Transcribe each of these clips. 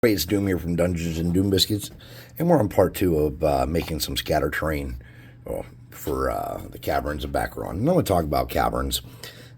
Hey, it's Doom here from Dungeons and Doom Biscuits, and we're on part two of making some scatter terrain for the Caverns of Bachoran. And I'm going to talk about caverns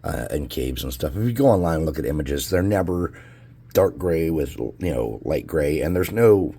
and caves and stuff. If you go online and look at images, they're never dark gray with light gray, and there's no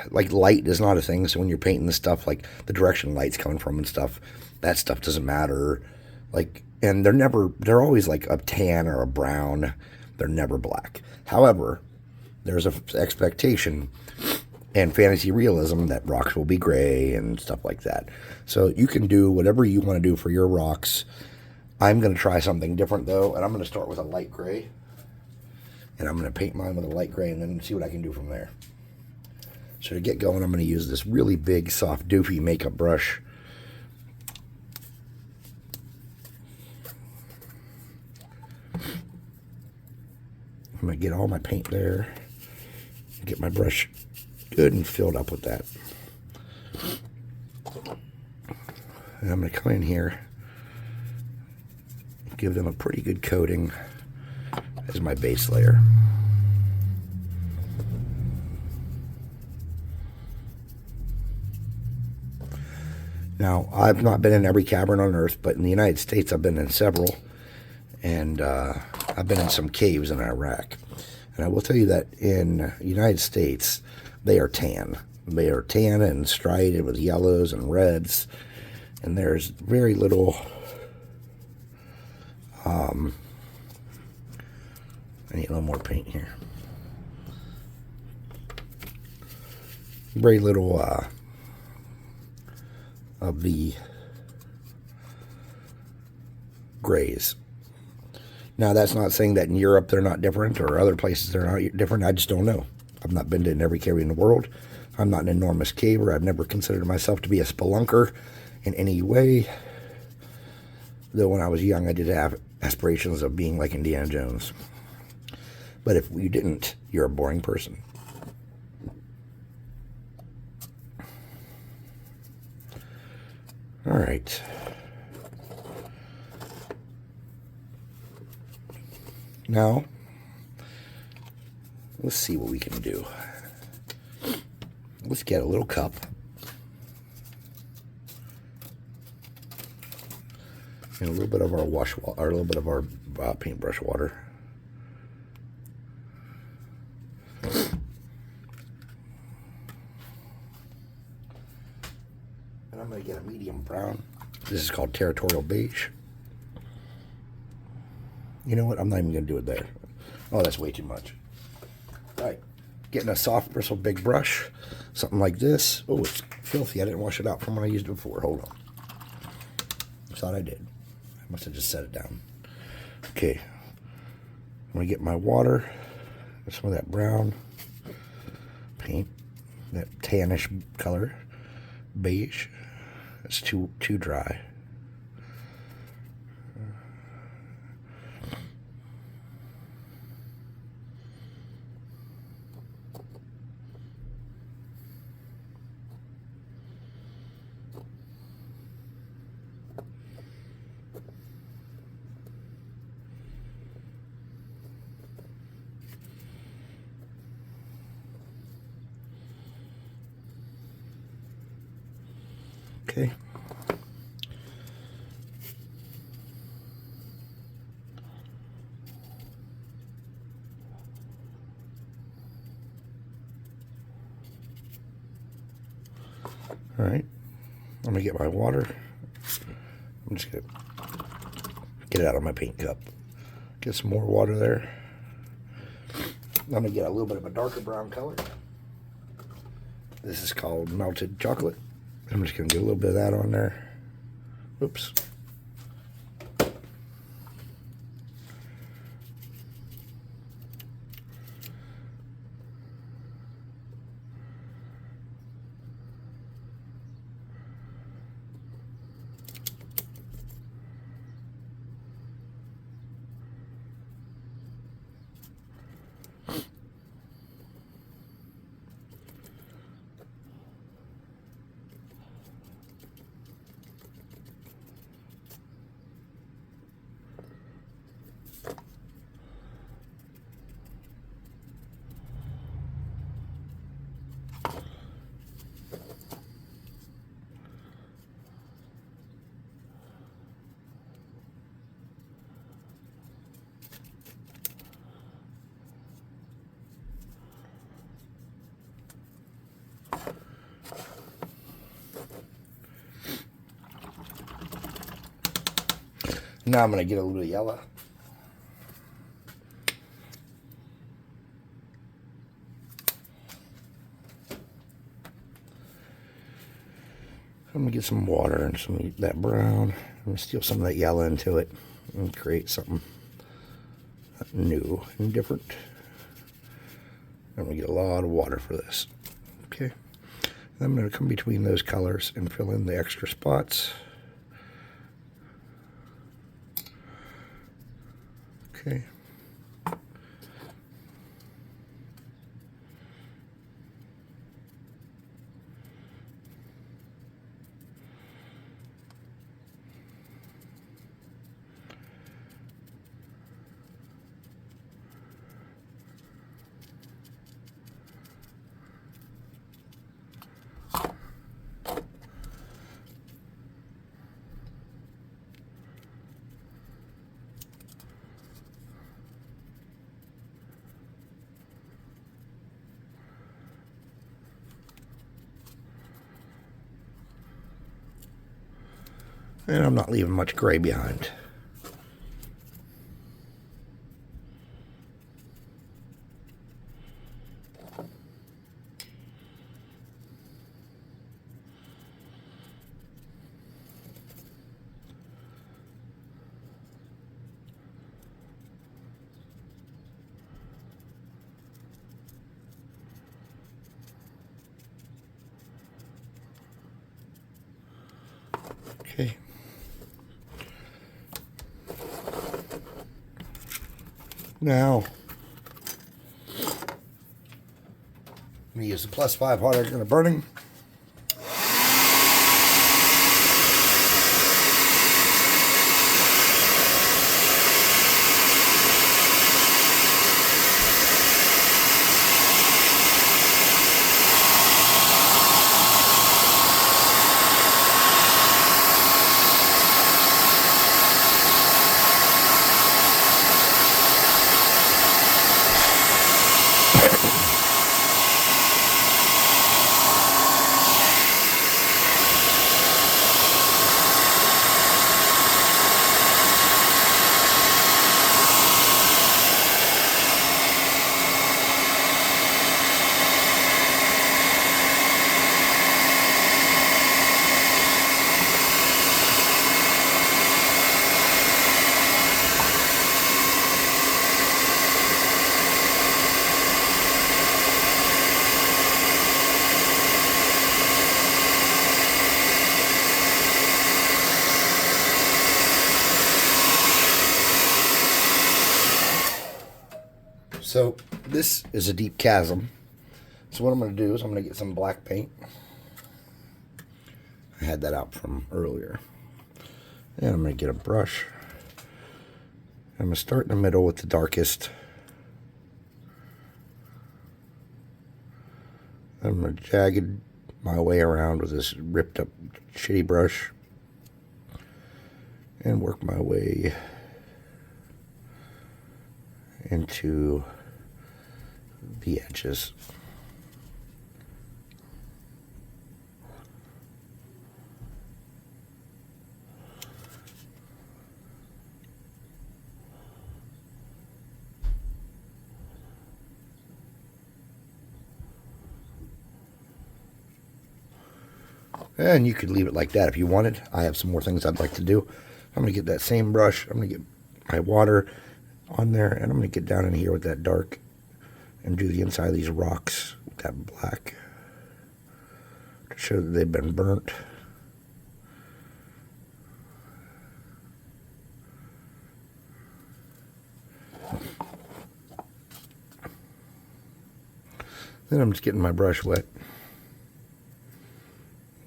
light is not a thing. So when you're painting this stuff, like the direction light's coming from and stuff, that stuff doesn't matter. And they're always like a tan or a brown. They're never black. However, there's an expectation and fantasy realism that rocks will be gray and stuff like that. So you can do whatever you want to do for your rocks. I'm going to try something different though, and I'm going to start with a light gray. And I'm going to paint mine with a light gray and then see what I can do from there. So to get going, I'm going to use this really big, soft, doofy makeup brush. I'm going to get all my paint there. Get my brush good and filled up with that. And I'm going to come in here and give them a pretty good coating as my base layer. Now, I've not been in every cavern on Earth, but in the United States I've been in several. And I've been in some caves in Iraq. And I will tell you that in the United States, they are tan. They are tan and striated with yellows and reds. And there's very little... I need a little more paint here. Very little of the grays. Now, that's not saying that in Europe they're not different or other places they're not different. I just don't know. I've not been to every cave in the world. I'm not an enormous caver. I've never considered myself to be a spelunker in any way. Though when I was young, I did have aspirations of being like Indiana Jones. But if you didn't, you're a boring person. All right. Now, let's see what we can do. Let's get a little cup. And a little bit of our or a little bit of our paintbrush water. And I'm going to get a medium brown. This is called territorial beige. You know what? I'm not even going to do it there. Oh, that's way too much. All right. Getting a soft bristle big brush. Something like this. Oh, it's filthy. I didn't wash it out from when I used it before. Hold on. I thought I did. I must have just set it down. Okay. I'm going to get my water. Some of that brown paint. That tannish color. Beige. It's too dry. Okay. All right. I'm going to get my water. I'm just going to get it out of my paint cup. Get some more water there. I'm going to get a little bit of a darker brown color. This is called melted chocolate. I'm just going to get a little bit of that on there. Oops. Now I'm going to get a little yellow. I'm going to get some water and some of that brown. I'm going to steal some of that yellow into it and create something new and different. I'm going to get a lot of water for this. Okay. Then I'm going to come between those colors and fill in the extra spots. Okay. And I'm not leaving much gray behind. Okay. Now, I'm going to use the +5 hot air gun burning. So this is a deep chasm. So what I'm going to do is I'm going to get some black paint. I had that out from earlier. And I'm going to get a brush. I'm going to start in the middle with the darkest. I'm going to jagged my way around with this ripped up shitty brush. And work my way into the edges. And you could leave it like that if you wanted. I have some more things I'd like to do. I'm going to get that same brush. I'm going to get my water on there, and I'm going to get down in here with that dark and do the inside of these rocks with that black to show that they've been burnt. Then I'm just getting my brush wet.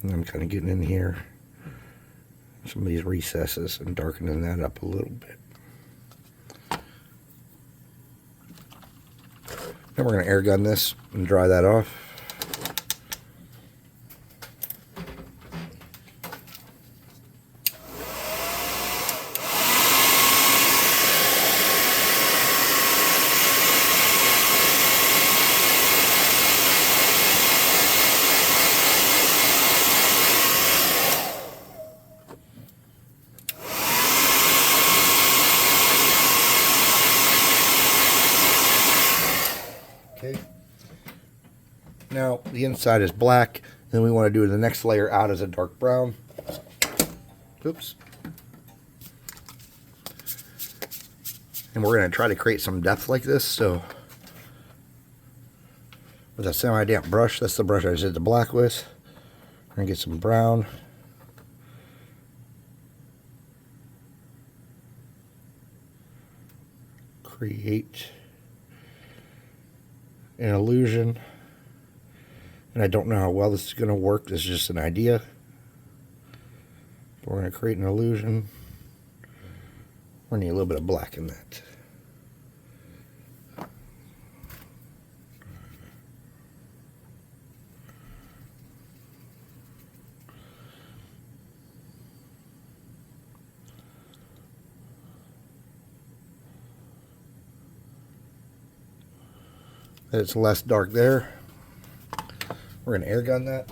And I'm kind of getting in here, some of these recesses, and darkening that up a little bit. Then we're going to air gun this and dry that off. Now the inside is black, and we want to do the next layer out as a dark brown. Oops. And we're going to try to create some depth like this. So with a semi-damp brush, that's the brush I just did the black with. We're going to get some brown. Create an illusion. And I don't know how well this is going to work. This is just an idea. We're going to create an illusion. We need a little bit of black in that. It's less dark there. We're going to air gun that.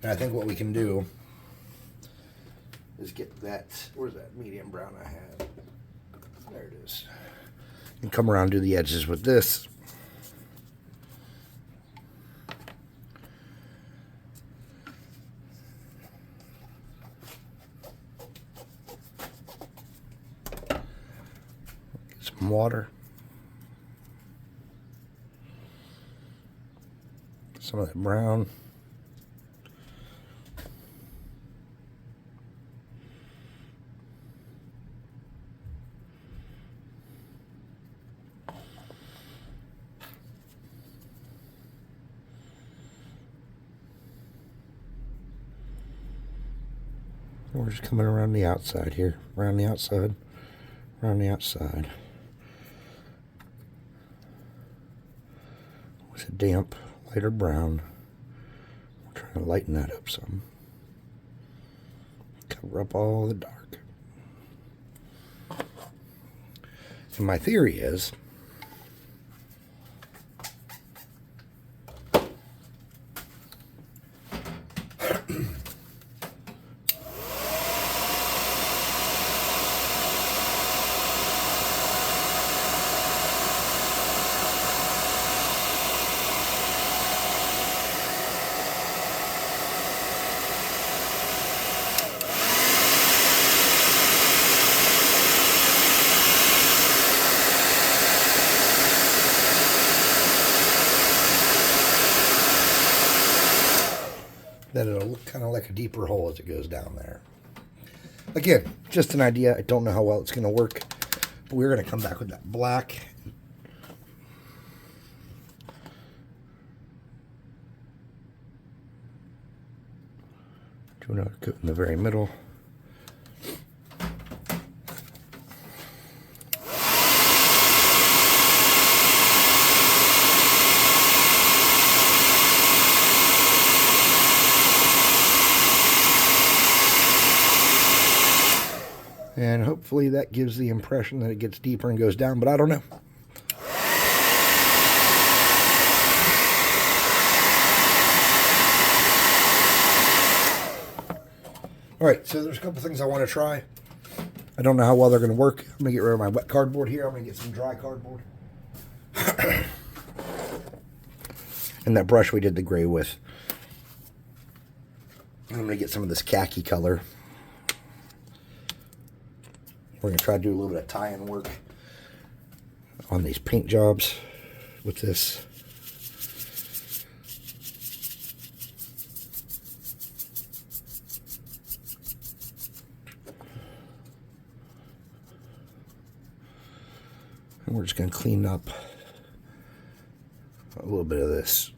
And I think what we can do is get that, where's that medium brown I had? There it is. And come around and do the edges with this. Get some water. Some of that brown. We're just coming around the outside here. Around the outside. Around the outside. With a damp, lighter brown. We're trying to lighten that up some. Cover up all the dark. And my theory is that it'll look kind of like a deeper hole as it goes down there. Again, just an idea. I don't know how well it's going to work, but we're going to come back with that black. Do another coat in the very middle. And hopefully that gives the impression that it gets deeper and goes down, but I don't know. All right, so there's a couple things I want to try. I don't know how well they're going to work. I'm going to get rid of my wet cardboard here. I'm going to get some dry cardboard. And that brush we did the gray with. I'm going to get some of this khaki color. We're going to try to do a little bit of tie-in work on these paint jobs with this. And we're just going to clean up a little bit of this.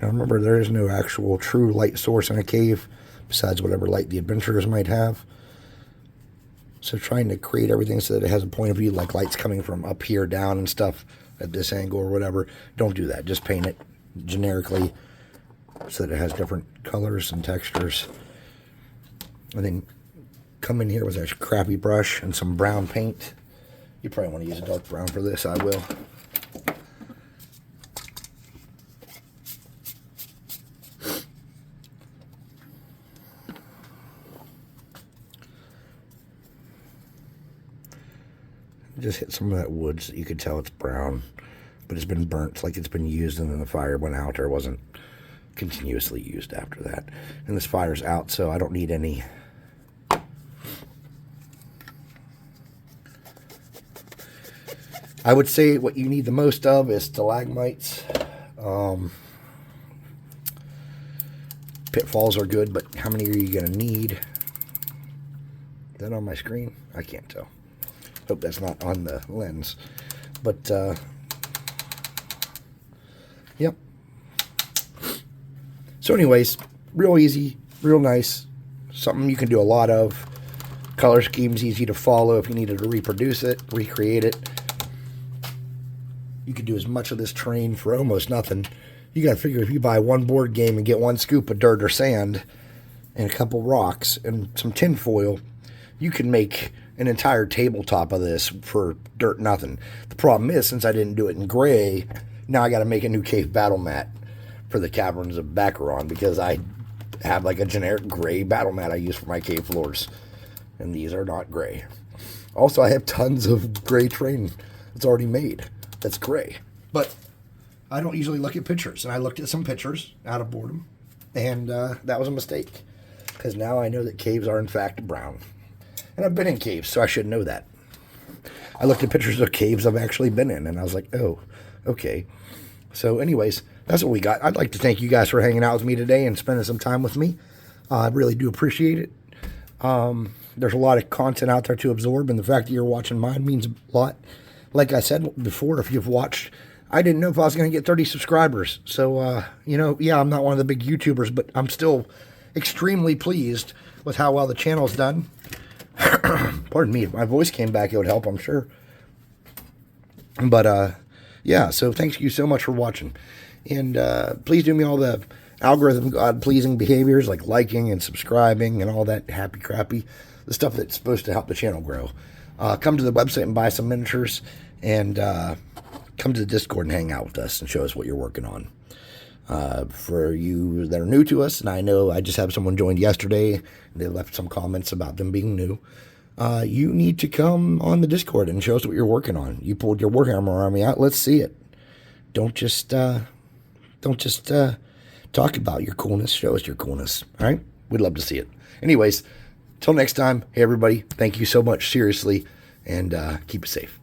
Now remember, there is no actual true light source in a cave besides whatever light the adventurers might have. So trying to create everything so that it has a point of view, like lights coming from up here, down and stuff at this angle or whatever. Don't do that. Just paint it generically so that it has different colors and textures. And then come in here with a crappy brush and some brown paint. You probably want to use a dark brown for this. I will. Just hit some of that wood so you could tell it's brown, but it's been burnt, like it's been used and then the fire went out, or wasn't continuously used after that. And this fire's out, so I don't need any. I would say what you need the most of is stalagmites. Pitfalls are good, but how many are you going to need? Is that on my screen? I can't tell. Hope that's not on the lens. But, yep. So anyways, real easy, real nice. Something you can do a lot of. Color scheme's easy to follow if you needed to reproduce it, recreate it. You could do as much of this terrain for almost nothing. You got to figure if you buy one board game and get one scoop of dirt or sand and a couple rocks and some tin foil, you can make an entire tabletop of this for dirt nothing. The problem is, since I didn't do it in gray, now I got to make a new cave battle mat for the Caverns of Bachoran, because I have like a generic gray battle mat I use for my cave floors, and these are not gray. Also, I have tons of gray terrain that's already made that's gray, but I don't usually look at pictures, and I looked at some pictures out of boredom, and that was a mistake, because now I know that caves are in fact brown. And I've been in caves, so I should know that. I looked at pictures of caves I've actually been in, and I was like, oh, okay. So anyways, that's what we got. I'd like to thank you guys for hanging out with me today and spending some time with me. I really do appreciate it. There's a lot of content out there to absorb, and the fact that you're watching mine means a lot. Like I said before, if you've watched, I didn't know if I was going to get 30 subscribers. So, yeah, I'm not one of the big YouTubers, but I'm still extremely pleased with how well the channel's done. Pardon me, if my voice came back, it would help, I'm sure. But, yeah, so thank you so much for watching. And please do me all the algorithm God-pleasing behaviors, like liking and subscribing and all that happy crappy, the stuff that's supposed to help the channel grow. Come to the website and buy some miniatures, and come to the Discord and hang out with us and show us what you're working on. For you that are new to us, and I know I just had someone joined yesterday, and they left some comments about them being new. You need to come on the Discord and show us what you're working on. You pulled your Warhammer army out. Let's see it. Don't just talk about your coolness. Show us your coolness. All right? We'd love to see it. Anyways, till next time. Hey, everybody. Thank you so much. Seriously. And keep it safe.